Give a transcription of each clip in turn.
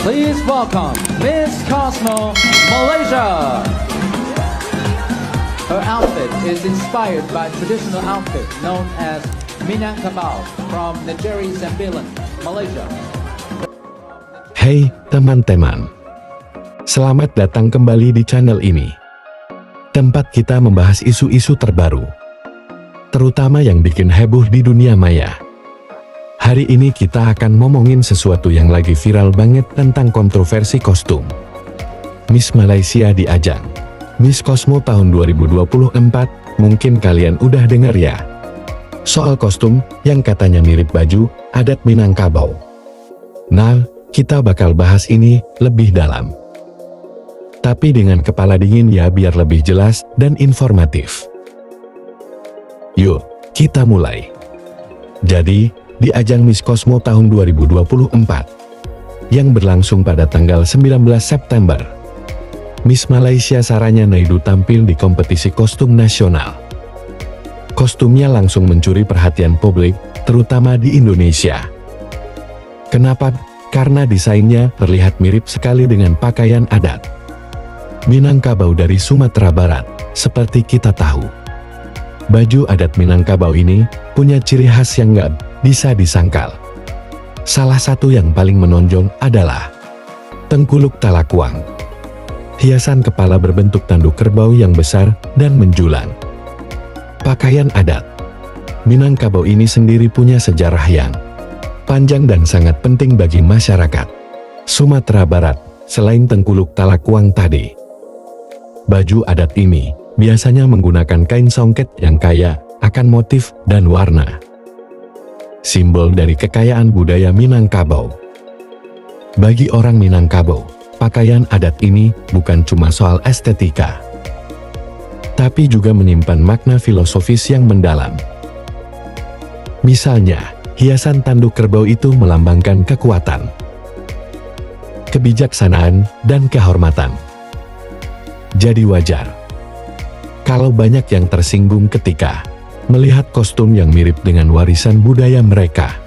Please welcome Miss Cosmo Malaysia. Her outfit is inspired by traditional outfit known as Minangkabau from Negeri Sembilan, Malaysia. Hey teman-teman, selamat datang kembali di channel ini. Tempat kita membahas isu-isu terbaru, terutama yang bikin heboh di dunia maya. Hari ini kita akan ngomongin sesuatu yang lagi viral banget tentang kontroversi kostum Miss Malaysia di ajang Miss Cosmo tahun 2024. Mungkin kalian udah dengar ya, soal kostum yang katanya mirip baju adat Minangkabau. Nah, kita bakal bahas ini lebih dalam, tapi dengan kepala dingin ya, biar lebih jelas dan informatif. Yuk, kita mulai. Jadi, di ajang Miss Cosmo tahun 2024 yang berlangsung pada tanggal 19 September, Miss Malaysia Saranya Naidu tampil di kompetisi kostum nasional. Kostumnya langsung mencuri perhatian publik, terutama di Indonesia. Kenapa? Karena desainnya terlihat mirip sekali dengan pakaian adat Minangkabau dari Sumatera Barat. Seperti kita tahu, baju adat Minangkabau ini punya ciri khas yang nggak bisa disangkal. Salah satu yang paling menonjol adalah tengkuluk talakuang, hiasan kepala berbentuk tanduk kerbau yang besar dan menjulang. Pakaian adat Minangkabau ini sendiri punya sejarah yang panjang dan sangat penting bagi masyarakat Sumatera Barat. Selain tengkuluk talakuang tadi, baju adat ini biasanya menggunakan kain songket yang kaya akan motif dan warna, simbol dari kekayaan budaya Minangkabau. Bagi orang Minangkabau, pakaian adat ini bukan cuma soal estetika, tapi juga menyimpan makna filosofis yang mendalam. Misalnya, hiasan tanduk kerbau itu melambangkan kekuatan, kebijaksanaan, dan kehormatan. Jadi wajar kalau banyak yang tersinggung ketika melihat kostum yang mirip dengan warisan budaya mereka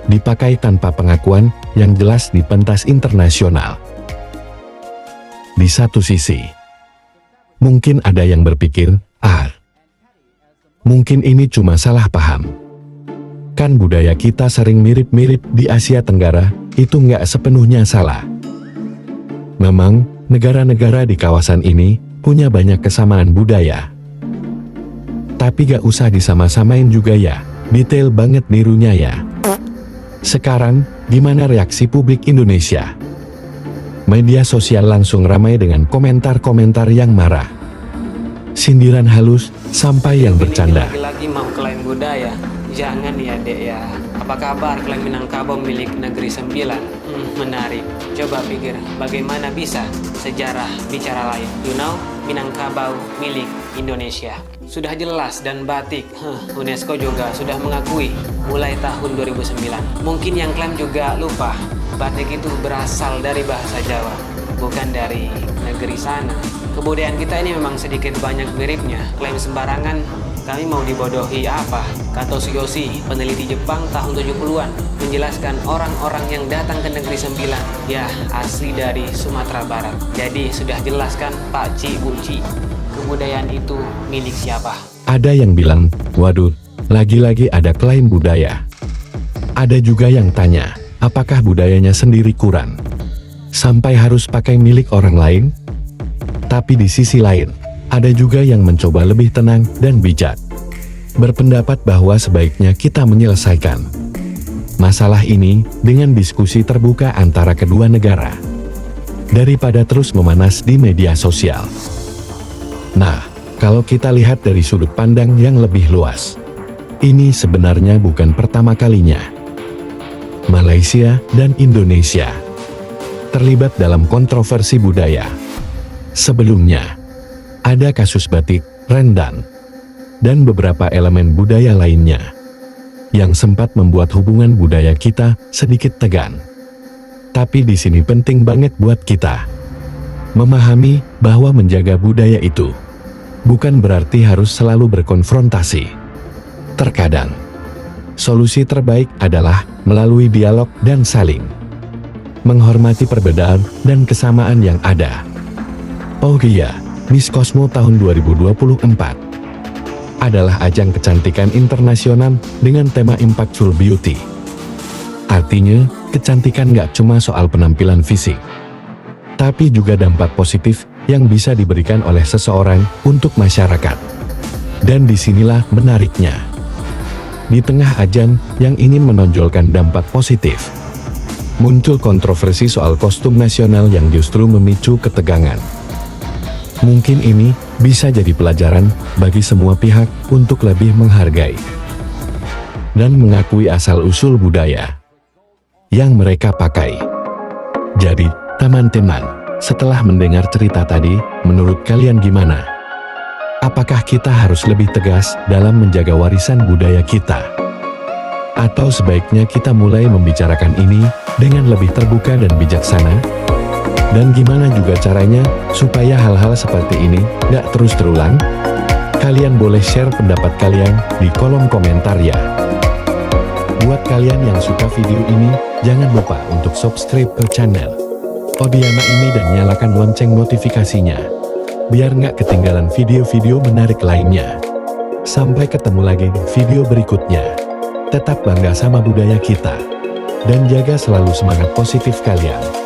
dipakai tanpa pengakuan yang jelas di pentas internasional. Di satu sisi, mungkin ada yang berpikir, mungkin ini cuma salah paham. Kan budaya kita sering mirip-mirip di Asia Tenggara, itu nggak sepenuhnya salah. Memang, negara-negara di kawasan ini punya banyak kesamaan budaya. Tapi gak usah disama-samain juga ya, detail banget nirunya ya. Sekarang, gimana reaksi publik Indonesia? Media sosial langsung ramai dengan komentar-komentar yang marah, sindiran halus, sampai yang bercanda. Lagi-lagi mau klaim budaya, jangan ya dek ya. Apa kabar klaim Minangkabau milik Negeri Sembilan? Menarik. Coba pikir, bagaimana bisa sejarah bicara lain? You know, Minangkabau milik Indonesia. Sudah jelas dan batik, UNESCO juga sudah mengakui mulai tahun 2009. Mungkin yang klaim juga lupa, batik itu berasal dari bahasa Jawa, bukan dari negeri sana. Kebudayaan kita ini memang sedikit banyak miripnya. Klaim sembarangan, kami mau dibodohi apa? Kata Tsuyoshi, peneliti Jepang tahun 70-an, menjelaskan orang-orang yang datang ke Negeri Sembilan, ya asli dari Sumatera Barat. Jadi sudah jelaskan Pak Ci Buci, kebudayaan itu milik siapa? Ada yang bilang, waduh, lagi-lagi ada klaim budaya. Ada juga yang tanya, apakah budayanya sendiri kurang sampai harus pakai milik orang lain? Tapi di sisi lain, ada juga yang mencoba lebih tenang dan bijak, berpendapat bahwa sebaiknya kita menyelesaikan masalah ini dengan diskusi terbuka antara kedua negara, daripada terus memanas di media sosial. Nah, kalau kita lihat dari sudut pandang yang lebih luas, ini sebenarnya bukan pertama kalinya Malaysia dan Indonesia terlibat dalam kontroversi budaya. Sebelumnya, ada kasus batik, rendang, dan beberapa elemen budaya lainnya yang sempat membuat hubungan budaya kita sedikit tegang. Tapi di sini penting banget buat kita memahami bahwa menjaga budaya itu bukan berarti harus selalu berkonfrontasi. Terkadang, solusi terbaik adalah melalui dialog dan saling menghormati perbedaan dan kesamaan yang ada. Paugeia Miss Cosmo tahun 2024 adalah ajang kecantikan internasional dengan tema Impactful Beauty. Artinya, kecantikan nggak cuma soal penampilan fisik, tapi juga dampak positif yang bisa diberikan oleh seseorang untuk masyarakat. Dan disinilah menariknya. Di tengah ajang yang ingin menonjolkan dampak positif, muncul kontroversi soal kostum nasional yang justru memicu ketegangan. Mungkin ini bisa jadi pelajaran bagi semua pihak untuk lebih menghargai dan mengakui asal-usul budaya yang mereka pakai. Jadi, teman-teman, setelah mendengar cerita tadi, menurut kalian gimana? Apakah kita harus lebih tegas dalam menjaga warisan budaya kita? Atau sebaiknya kita mulai membicarakan ini dengan lebih terbuka dan bijaksana? Dan gimana juga caranya supaya hal-hal seperti ini nggak terus terulang? Kalian boleh share pendapat kalian di kolom komentar ya. Buat kalian yang suka video ini, jangan lupa untuk subscribe ke channel Odiana ini dan nyalakan lonceng notifikasinya, biar nggak ketinggalan video-video menarik lainnya. Sampai ketemu lagi di video berikutnya. Tetap bangga sama budaya kita, dan jaga selalu semangat positif kalian.